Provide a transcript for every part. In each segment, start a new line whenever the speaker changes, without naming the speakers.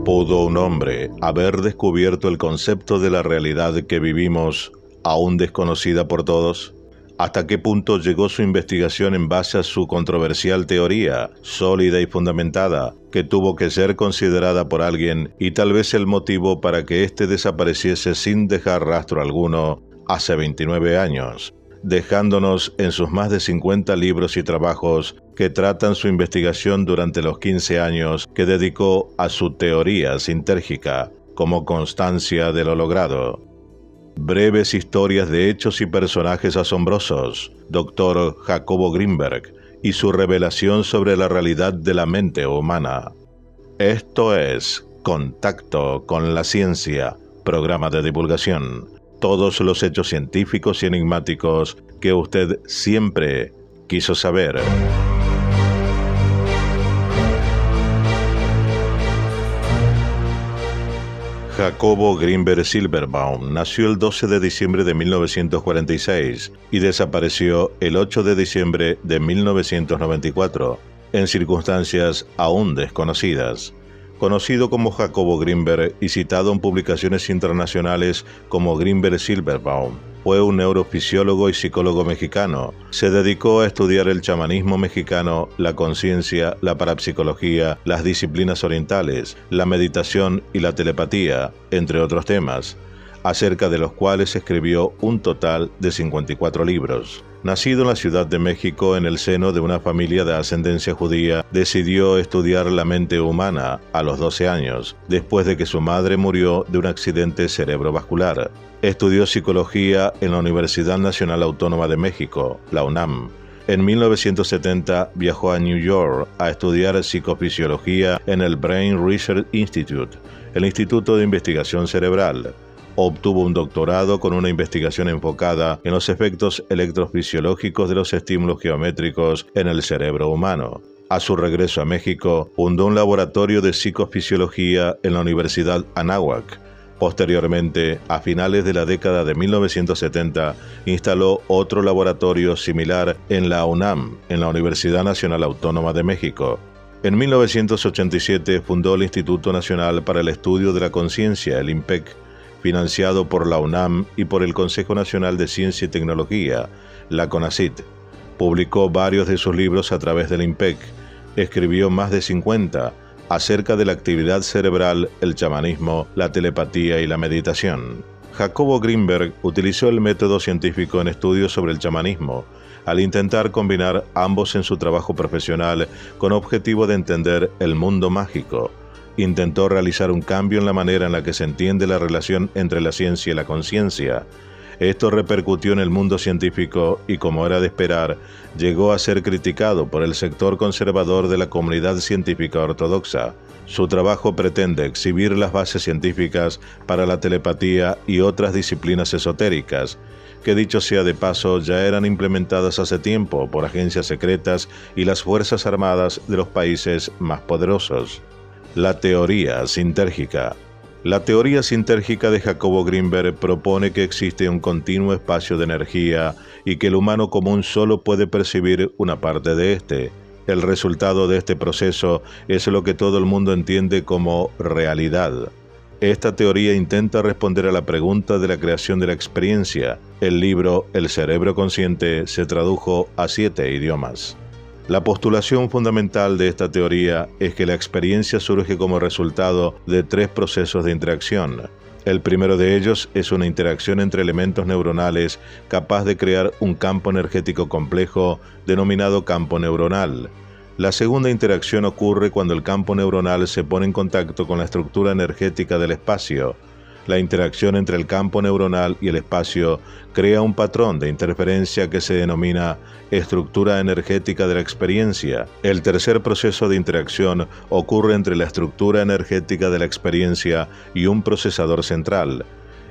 ¿Pudo un hombre haber descubierto el concepto de la realidad que vivimos, aún desconocida por todos? ¿Hasta qué punto llegó su investigación en base a su controversial teoría, sólida y fundamentada, que tuvo que ser considerada por alguien y tal vez el motivo para que éste desapareciese sin dejar rastro alguno hace 29 años? Dejándonos en sus más de 50 libros y trabajos que tratan su investigación durante los 15 años que dedicó a su teoría sintérgica como constancia de lo logrado. Breves historias de hechos y personajes asombrosos, Dr. Jacobo Grinberg y su revelación sobre la realidad de la mente humana. Esto es Contacto con la Ciencia, programa de divulgación. Todos los hechos científicos y enigmáticos que usted siempre quiso saber. Jacobo Grinberg Silberbaum nació el 12 de diciembre de 1946 y desapareció el 8 de diciembre de 1994, en circunstancias aún desconocidas. Conocido como Jacobo Grinberg y citado en publicaciones internacionales como Grinberg Silberbaum, fue un neurofisiólogo y psicólogo mexicano. Se dedicó a estudiar el chamanismo mexicano, la conciencia, la parapsicología, las disciplinas orientales, la meditación y la telepatía, entre otros temas, acerca de los cuales escribió un total de 54 libros. Nacido en la Ciudad de México en el seno de una familia de ascendencia judía, decidió estudiar la mente humana a los 12 años, después de que su madre murió de un accidente cerebrovascular. Estudió psicología en la Universidad Nacional Autónoma de México, la UNAM. En 1970 viajó a New York a estudiar psicofisiología en el Brain Research Institute, el Instituto de Investigación Cerebral. Obtuvo un doctorado con una investigación enfocada en los efectos electrofisiológicos de los estímulos geométricos en el cerebro humano. A su regreso a México, fundó un laboratorio de psicofisiología en la Universidad Anáhuac. Posteriormente, a finales de la década de 1970, instaló otro laboratorio similar en la UNAM, en la Universidad Nacional Autónoma de México. En 1987 fundó el Instituto Nacional para el Estudio de la Conciencia, el INPEC, financiado por la UNAM y por el Consejo Nacional de Ciencia y Tecnología, la CONACYT. Publicó varios de sus libros a través del INPEC. Escribió más de 50 acerca de la actividad cerebral, el chamanismo, la telepatía y la meditación. Jacobo Grinberg utilizó el método científico en estudios sobre el chamanismo, al intentar combinar ambos en su trabajo profesional con objetivo de entender el mundo mágico. Intentó realizar un cambio en la manera en la que se entiende la relación entre la ciencia y la conciencia. Esto repercutió en el mundo científico y, como era de esperar, llegó a ser criticado por el sector conservador de la comunidad científica ortodoxa. Su trabajo pretende exhibir las bases científicas para la telepatía y otras disciplinas esotéricas, que dicho sea de paso ya eran implementadas hace tiempo por agencias secretas y las fuerzas armadas de los países más poderosos. La teoría sintérgica. La teoría sintérgica de Jacobo Grinberg propone que existe un continuo espacio de energía y que el humano común solo puede percibir una parte de este. El resultado de este proceso es lo que todo el mundo entiende como realidad. Esta teoría intenta responder a la pregunta de la creación de la experiencia. El libro El cerebro consciente se tradujo a 7 idiomas. La postulación fundamental de esta teoría es que la experiencia surge como resultado de 3 procesos de interacción. El primero de ellos es una interacción entre elementos neuronales capaz de crear un campo energético complejo denominado campo neuronal. La segunda interacción ocurre cuando el campo neuronal se pone en contacto con la estructura energética del espacio. La interacción entre el campo neuronal y el espacio crea un patrón de interferencia que se denomina estructura energética de la experiencia. El tercer proceso de interacción ocurre entre la estructura energética de la experiencia y un procesador central.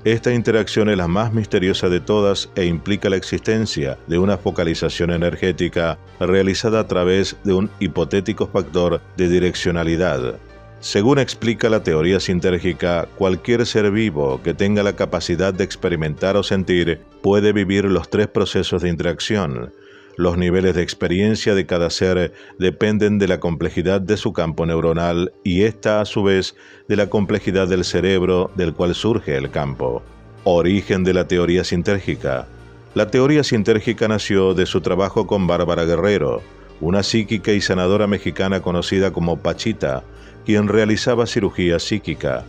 Esta interacción es la más misteriosa de todas e implica la existencia de una focalización energética realizada a través de un hipotético factor de direccionalidad. Según explica la teoría sintérgica, cualquier ser vivo que tenga la capacidad de experimentar o sentir puede vivir los 3 procesos de interacción. Los niveles de experiencia de cada ser dependen de la complejidad de su campo neuronal y esta, a su vez, de la complejidad del cerebro del cual surge el campo. Origen de la teoría sintérgica. La teoría sintérgica nació de su trabajo con Bárbara Guerrero, una psíquica y sanadora mexicana conocida como Pachita, quien realizaba cirugía psíquica.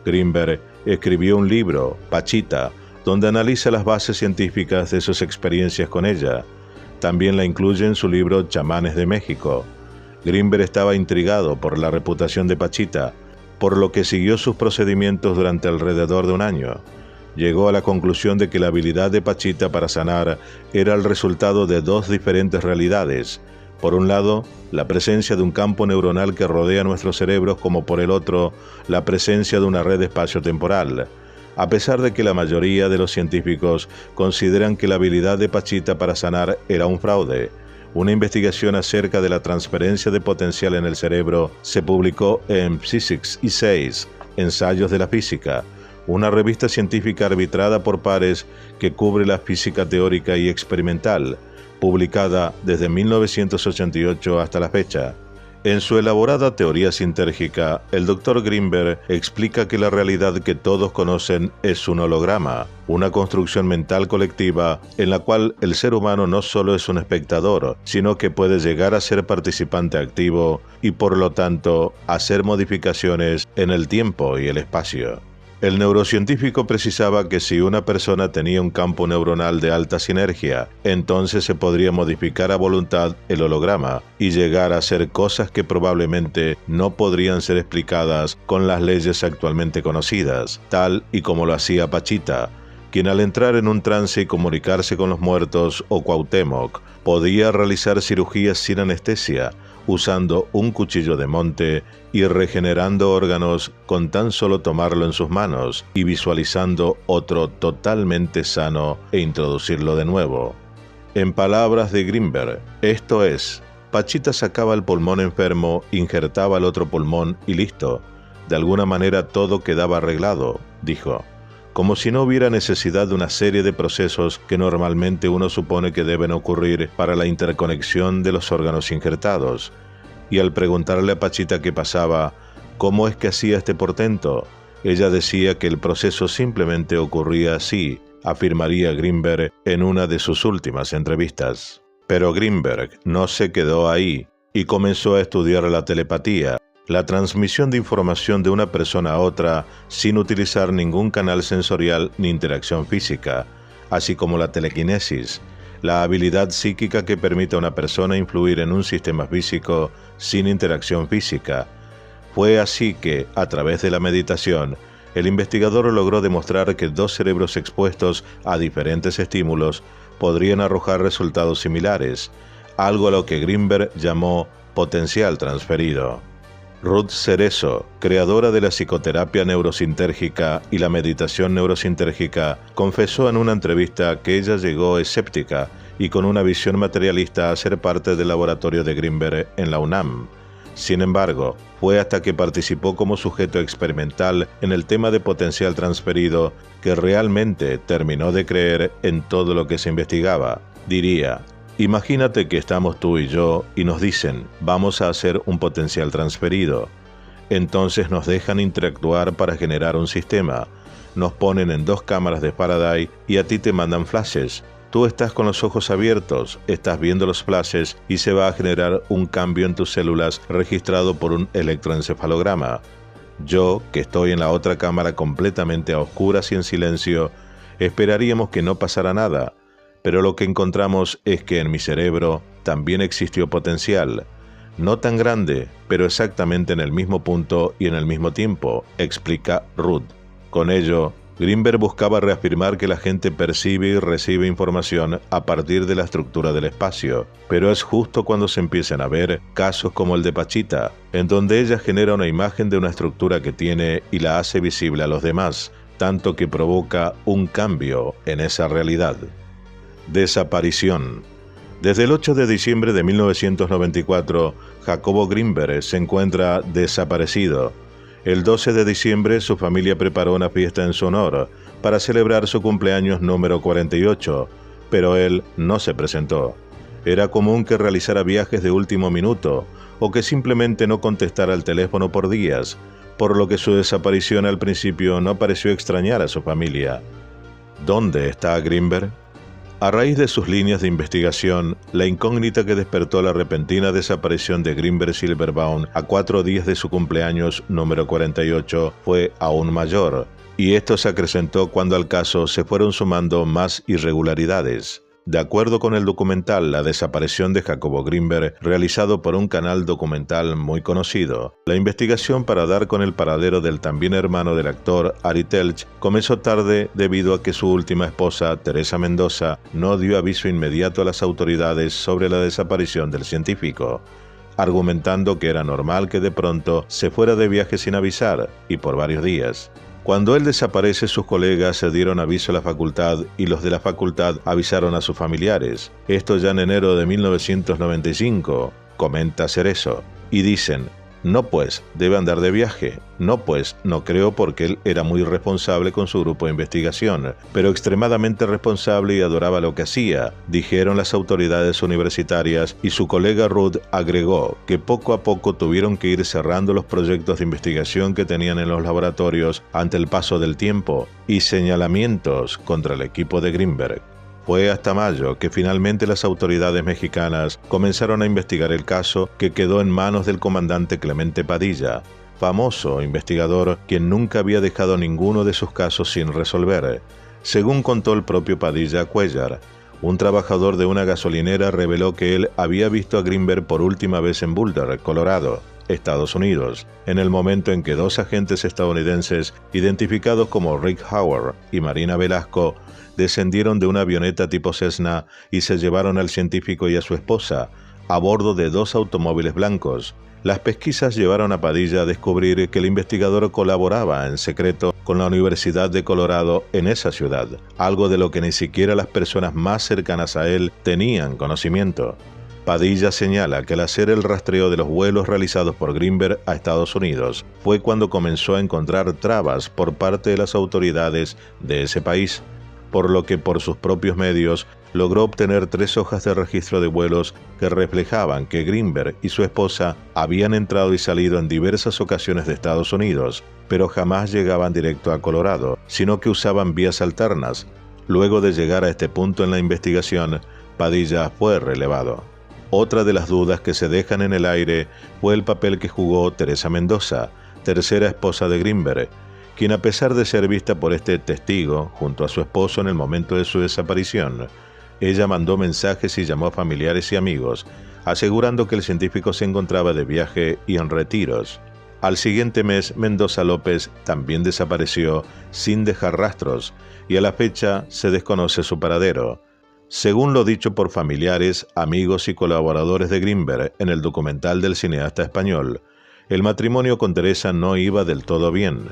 Grinberg escribió un libro, Pachita, donde analiza las bases científicas de sus experiencias con ella. También la incluye en su libro Chamanes de México. Grinberg estaba intrigado por la reputación de Pachita, por lo que siguió sus procedimientos durante alrededor de un año. Llegó a la conclusión de que la habilidad de Pachita para sanar era el resultado de dos diferentes realidades. Por un lado, la presencia de un campo neuronal que rodea nuestros cerebros, como por el otro, la presencia de una red espacio-temporal. A pesar de que la mayoría de los científicos consideran que la habilidad de Pachita para sanar era un fraude, una investigación acerca de la transferencia de potencial en el cerebro se publicó en Physics Essays, Ensayos de la Física, una revista científica arbitrada por pares que cubre la física teórica y experimental, publicada desde 1988 hasta la fecha. En su elaborada teoría sintérgica, el Dr. Grinberg explica que la realidad que todos conocen es un holograma, una construcción mental colectiva en la cual el ser humano no solo es un espectador, sino que puede llegar a ser participante activo y por lo tanto hacer modificaciones en el tiempo y el espacio. El neurocientífico precisaba que si una persona tenía un campo neuronal de alta sinergia, entonces se podría modificar a voluntad el holograma y llegar a hacer cosas que probablemente no podrían ser explicadas con las leyes actualmente conocidas, tal y como lo hacía Pachita, quien al entrar en un trance y comunicarse con los muertos o Cuauhtémoc, podía realizar cirugías sin anestesia, usando un cuchillo de monte y regenerando órganos con tan solo tomarlo en sus manos y visualizando otro totalmente sano e introducirlo de nuevo. En palabras de Grinberg, esto es, Pachita sacaba el pulmón enfermo, injertaba el otro pulmón y listo. De alguna manera todo quedaba arreglado, dijo, como si no hubiera necesidad de una serie de procesos que normalmente uno supone que deben ocurrir para la interconexión de los órganos injertados. Y al preguntarle a Pachita qué pasaba, cómo es que hacía este portento, ella decía que el proceso simplemente ocurría así, afirmaría Grinberg en una de sus últimas entrevistas. Pero Grinberg no se quedó ahí y comenzó a estudiar la telepatía, la transmisión de información de una persona a otra sin utilizar ningún canal sensorial ni interacción física, así como la telequinesis, la habilidad psíquica que permite a una persona influir en un sistema físico sin interacción física. Fue así que, a través de la meditación, el investigador logró demostrar que dos cerebros expuestos a diferentes estímulos podrían arrojar resultados similares, algo a lo que Grinberg llamó potencial transferido. Ruth Cerezo, creadora de la psicoterapia neurosintérgica y la meditación neurosintérgica, confesó en una entrevista que ella llegó escéptica y con una visión materialista a ser parte del laboratorio de Grinberg en la UNAM. Sin embargo, fue hasta que participó como sujeto experimental en el tema de potencial transferido que realmente terminó de creer en todo lo que se investigaba. Diría, imagínate que estamos tú y yo y nos dicen, vamos a hacer un potencial transferido. Entonces nos dejan interactuar para generar un sistema. Nos ponen en dos cámaras de Faraday y a ti te mandan flashes. Tú estás con los ojos abiertos, estás viendo los flashes y se va a generar un cambio en tus células registrado por un electroencefalograma. Yo, que estoy en la otra cámara completamente a oscuras y en silencio, esperaríamos que no pasara nada. Pero lo que encontramos es que en mi cerebro también existió potencial. No tan grande, pero exactamente en el mismo punto y en el mismo tiempo, explica Ruth. Con ello, Grinberg buscaba reafirmar que la gente percibe y recibe información a partir de la estructura del espacio, pero es justo cuando se empiezan a ver casos como el de Pachita, en donde ella genera una imagen de una estructura que tiene y la hace visible a los demás, tanto que provoca un cambio en esa realidad. Desaparición. Desde el 8 de diciembre de 1994, Jacobo Grinberg se encuentra desaparecido. El 12 de diciembre su familia preparó una fiesta en su honor para celebrar su cumpleaños número 48, pero él no se presentó. Era común que realizara viajes de último minuto o que simplemente no contestara al teléfono por días, por lo que su desaparición al principio no pareció extrañar a su familia. ¿Dónde está Grimberg? A raíz de sus líneas de investigación, la incógnita que despertó la repentina desaparición de Grimberg Silberbaum a 4 días de su cumpleaños número 48 fue aún mayor, y esto se acrecentó cuando al caso se fueron sumando más irregularidades. De acuerdo con el documental La desaparición de Jacobo Grimberg, realizado por un canal documental muy conocido, la investigación para dar con el paradero del también hermano del actor, Ari Telch, comenzó tarde debido a que su última esposa, Teresa Mendoza, no dio aviso inmediato a las autoridades sobre la desaparición del científico, argumentando que era normal que de pronto se fuera de viaje sin avisar, y por varios días. Cuando él desaparece, sus colegas se dieron aviso a la facultad y los de la facultad avisaron a sus familiares. Esto ya en enero de 1995, comenta Cerezo, y dicen: no pues, debe andar de viaje. No pues, no creo porque él era muy responsable con su grupo de investigación, pero extremadamente responsable y adoraba lo que hacía, dijeron las autoridades universitarias, y su colega Rudd agregó que poco a poco tuvieron que ir cerrando los proyectos de investigación que tenían en los laboratorios ante el paso del tiempo y señalamientos contra el equipo de Grimberg. Fue hasta mayo que finalmente las autoridades mexicanas comenzaron a investigar el caso, que quedó en manos del comandante Clemente Padilla, famoso investigador quien nunca había dejado ninguno de sus casos sin resolver. Según contó el propio Padilla a Cuellar, un trabajador de una gasolinera reveló que él había visto a Grimberg por última vez en Boulder, Colorado, Estados Unidos, en el momento en que 2 agentes estadounidenses, identificados como Rick Howard y Marina Velasco, descendieron de una avioneta tipo Cessna y se llevaron al científico y a su esposa a bordo de 2 automóviles blancos. Las pesquisas llevaron a Padilla a descubrir que el investigador colaboraba en secreto con la Universidad de Colorado en esa ciudad, algo de lo que ni siquiera las personas más cercanas a él tenían conocimiento. Padilla señala que al hacer el rastreo de los vuelos realizados por Grimberg a Estados Unidos fue cuando comenzó a encontrar trabas por parte de las autoridades de ese país, por lo que por sus propios medios logró obtener 3 hojas de registro de vuelos que reflejaban que Grimberg y su esposa habían entrado y salido en diversas ocasiones de Estados Unidos, pero jamás llegaban directo a Colorado, sino que usaban vías alternas. Luego de llegar a este punto en la investigación, Padilla fue relevado. Otra de las dudas que se dejan en el aire fue el papel que jugó Teresa Mendoza, tercera esposa de Grimberg, quien, a pesar de ser vista por este testigo junto a su esposo en el momento de su desaparición, ella mandó mensajes y llamó a familiares y amigos, asegurando que el científico se encontraba de viaje y en retiros. Al siguiente mes, Mendoza López también desapareció sin dejar rastros, y a la fecha se desconoce su paradero. Según lo dicho por familiares, amigos y colaboradores de Grimberg en el documental del cineasta español, el matrimonio con Teresa no iba del todo bien,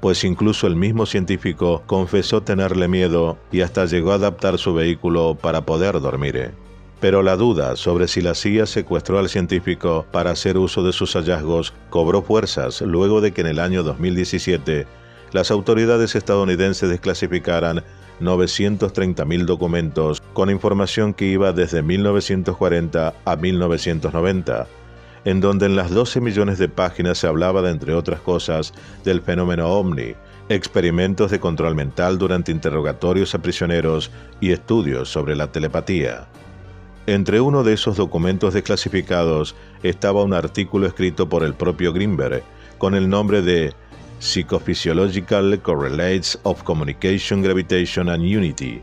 pues incluso el mismo científico confesó tenerle miedo y hasta llegó a adaptar su vehículo para poder dormir. Pero la duda sobre si la CIA secuestró al científico para hacer uso de sus hallazgos cobró fuerzas luego de que en el año 2017 las autoridades estadounidenses desclasificaran 930.000 documentos con información que iba desde 1940 a 1990, en donde en las 12 millones de páginas se hablaba de, entre otras cosas, del fenómeno OVNI, experimentos de control mental durante interrogatorios a prisioneros y estudios sobre la telepatía. Entre uno de esos documentos desclasificados estaba un artículo escrito por el propio Grimberg, con el nombre de Psychophysiological Correlates of Communication, Gravitation and Unity,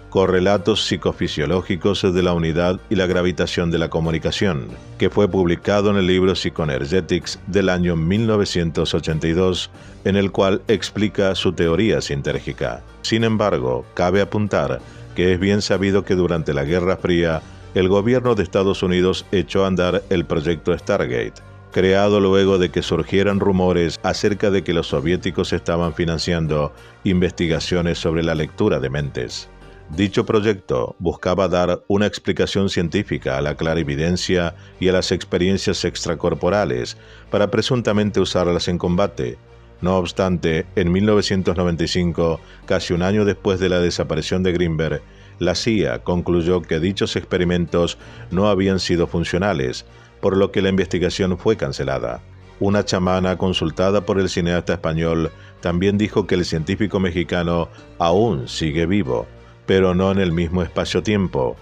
correlatos psicofisiológicos de la unidad y la gravitación de la comunicación, que fue publicado en el libro Psychoenergetics del año 1982, en el cual explica su teoría sintérgica. Sin embargo, cabe apuntar que es bien sabido que durante la Guerra Fría, el gobierno de Estados Unidos echó a andar el proyecto Stargate, creado luego de que surgieran rumores acerca de que los soviéticos estaban financiando investigaciones sobre la lectura de mentes. Dicho proyecto buscaba dar una explicación científica a la clarividencia y a las experiencias extracorporales para presuntamente usarlas en combate. No obstante, en 1995, casi un año después de la desaparición de Grimberg, La CIA concluyó que dichos experimentos no habían sido funcionales, por lo que la investigación fue cancelada. Una chamana consultada por el cineasta español también dijo que el científico mexicano aún sigue vivo, pero no en el mismo espacio-tiempo.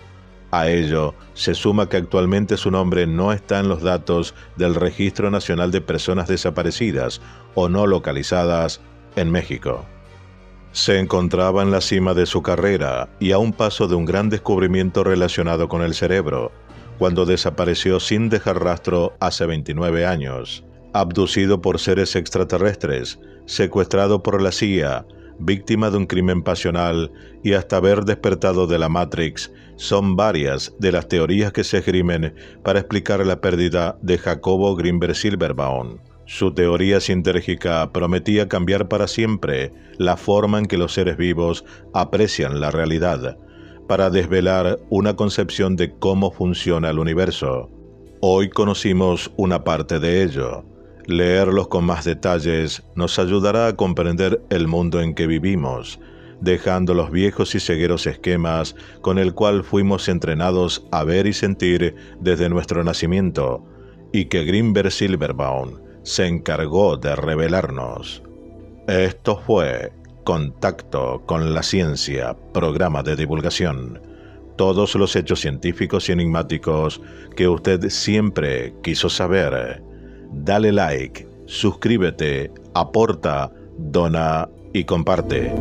A ello se suma que actualmente su nombre no está en los datos del Registro Nacional de Personas Desaparecidas o no localizadas en México. Se encontraba en la cima de su carrera y a un paso de un gran descubrimiento relacionado con el cerebro, cuando desapareció sin dejar rastro hace 29 años. Abducido por seres extraterrestres, secuestrado por la CIA, víctima de un crimen pasional y hasta haber despertado de la Matrix, son varias de las teorías que se esgrimen para explicar la pérdida de Jacobo Grinberg Silberbaum. Su teoría sintérgica prometía cambiar para siempre la forma en que los seres vivos aprecian la realidad, para desvelar una concepción de cómo funciona el universo. Hoy conocimos una parte de ello. Leerlos con más detalles nos ayudará a comprender el mundo en que vivimos, dejando los viejos y cegueros esquemas con el cual fuimos entrenados a ver y sentir desde nuestro nacimiento, y que Grinberg Silberbaum se encargó de revelarnos. Esto fue Contacto con la Ciencia, programa de divulgación. Todos los hechos científicos y enigmáticos que usted siempre quiso saber. Dale like, suscríbete, aporta, dona y comparte.